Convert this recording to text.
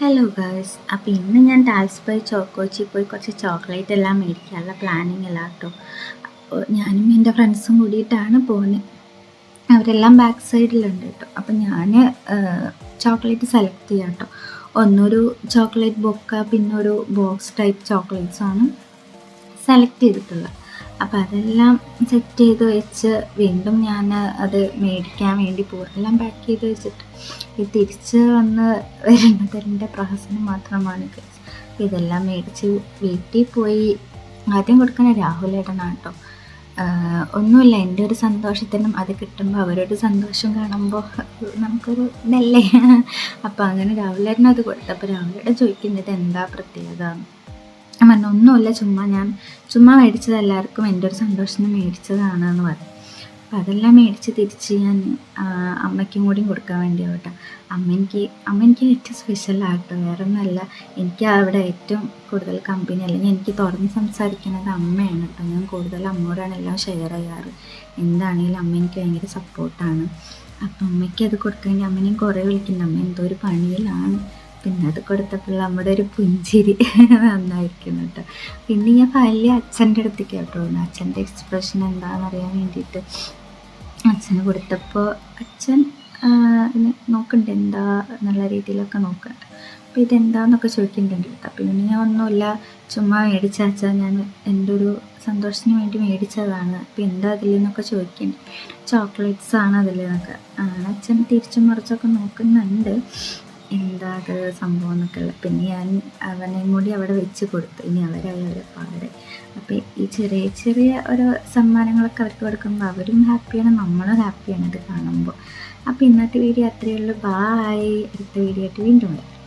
Hello girls, അപ്പോൾ ഇന്ന് ഞാൻ ടാൽസ് ബൈ ചോക്കോച്ചി പോയി കുറച്ച് ചോക്ലേറ്റ് എല്ലാം മേടിക്കാനുള്ള പ്ലാനിങ് എല്ലാം കേട്ടോ. അപ്പോൾ ഞാനും എൻ്റെ ഫ്രണ്ട്സും കൂടിയിട്ടാണ് പോകുന്നത്. അവരെല്ലാം ബാക്ക് സൈഡിലുണ്ട് കേട്ടോ. അപ്പം ഞാൻ ചോക്ലേറ്റ് സെലക്ട് ചെയ്യാം കേട്ടോ. ഒന്നൊരു ചോക്ലേറ്റ് ബൊക്ക, പിന്നെ ഒരു ബോക്സ് ടൈപ്പ് ചോക്ലേറ്റ്സാണ് സെലക്ട് ചെയ്തിട്ടുള്ളത്. അപ്പോൾ അതെല്ലാം സെറ്റ് ചെയ്ത് വെച്ച് വീണ്ടും ഞാൻ അത് മേടിക്കാൻ വേണ്ടി പോകും. എല്ലാം പാക്ക് ചെയ്ത് വെച്ചിട്ട് ഈ തിരിച്ച് വന്ന് വരുന്നതിൻ്റെ പ്രഹസനം മാത്രമാണ്. ഇതെല്ലാം മേടിച്ച് വീട്ടിൽ പോയി ആദ്യം കൊടുക്കുന്ന രാഹുലേട്ടനാണ് കേട്ടോ. ഒന്നുമില്ല, എൻ്റെ ഒരു സന്തോഷത്തിനും അത് കിട്ടുമ്പോൾ അവരൊരു സന്തോഷം കാണുമ്പോൾ നമുക്കൊരു ഇതല്ലേ. അപ്പോൾ അങ്ങനെ രാഹുലേട്ടനും അത് കൊടുത്തപ്പോൾ രാഹുലേട്ടൻ ചോദിക്കുന്നത് എന്താ പ്രത്യേകത. ഒന്നുമില്ല, ചുമ്മാ മേടിച്ചത്, എല്ലാവർക്കും എൻ്റെ ഒരു സന്തോഷത്തിന് മേടിച്ചതാണെന്ന് പറയും. അപ്പം അതെല്ലാം മേടിച്ച് തിരിച്ച് ഞാൻ അമ്മയ്ക്കും കൂടിയും കൊടുക്കാൻ വേണ്ടിയാവട്ടെ. അമ്മ എനിക്ക് ഏറ്റവും സ്പെഷ്യലാകട്ടോ. വേറെ ഒന്നുമല്ല, എനിക്ക് അവിടെ ഏറ്റവും കൂടുതൽ കമ്പനി, അല്ലെങ്കിൽ എനിക്ക് തുറന്ന് സംസാരിക്കുന്നത് അമ്മയാണ് കേട്ടോ. ഞാൻ കൂടുതൽ അമ്മയോടാണ് എല്ലാം ഷെയർ ചെയ്യാറ്. എന്താണെങ്കിലും അമ്മ എനിക്ക് ഭയങ്കര സപ്പോർട്ടാണ്. അപ്പം അമ്മയ്ക്ക് അത് കൊടുക്കാൻ വേണ്ടി അമ്മനെയും കുറേ വിളിക്കുന്നുണ്ട്. അമ്മ എന്തോ ഒരു പണിയിലാണ്. പിന്നെ അത് കൊടുത്തപ്പോൾ നമ്മുടെ ഒരു പുഞ്ചിരി നന്നായിരിക്കുന്നു കേട്ടോ. പിന്നെ ഞാൻ ഫൈനലി അച്ഛൻ്റെ അടുത്തേക്ക് കേട്ടോ, അച്ഛൻ്റെ എക്സ്പ്രഷൻ എന്താണെന്ന് അറിയാൻ വേണ്ടിയിട്ട് അച്ഛന് കൊടുത്തപ്പോൾ അച്ഛൻ നോക്കുന്നുണ്ട് എന്താ എന്നുള്ള രീതിയിലൊക്കെ നോക്കുന്നുണ്ട്. അപ്പോൾ ഇതെന്താന്നൊക്കെ ചോദിക്കുന്നുണ്ട് കേട്ടോ. അപ്പോൾ പിന്നെ ഞാൻ ഒന്നുമില്ല, ചുമ്മാ മേടിച്ച അച്ഛൻ, ഞാൻ എൻ്റെ ഒരു സന്തോഷത്തിന് വേണ്ടി മേടിച്ചതാണ്. അപ്പോൾ എന്താ അതിലെന്നൊക്കെ ചോദിക്കുന്നുണ്ട്. ചോക്ലേറ്റ്സ് ആണ് അതിലെന്നൊക്കെ അച്ഛൻ തിരിച്ചും മറിച്ചൊക്കെ നോക്കുന്നുണ്ട്, എന്താ അത് സംഭവം എന്നൊക്കെ ഉള്ളത്. പിന്നെ ഞാൻ അവനെയും കൂടി അവിടെ വെച്ച് കൊടുത്തു. ഇനി അവരായി അവരെ പാടെ. അപ്പോൾ ഈ ചെറിയ ചെറിയ ഓരോ സമ്മാനങ്ങളൊക്കെ അവർക്ക് കൊടുക്കുമ്പോൾ അവരും ഹാപ്പിയാണ്, നമ്മളും ഹാപ്പിയാണ് ഇത് കാണുമ്പോൾ. അപ്പോൾ ഇന്നത്തെ വീഡിയോ അത്രയേ ഉള്ളൂ. ബായ്. അടുത്ത വീഡിയോ ആയിട്ട് വീണ്ടും വരാം.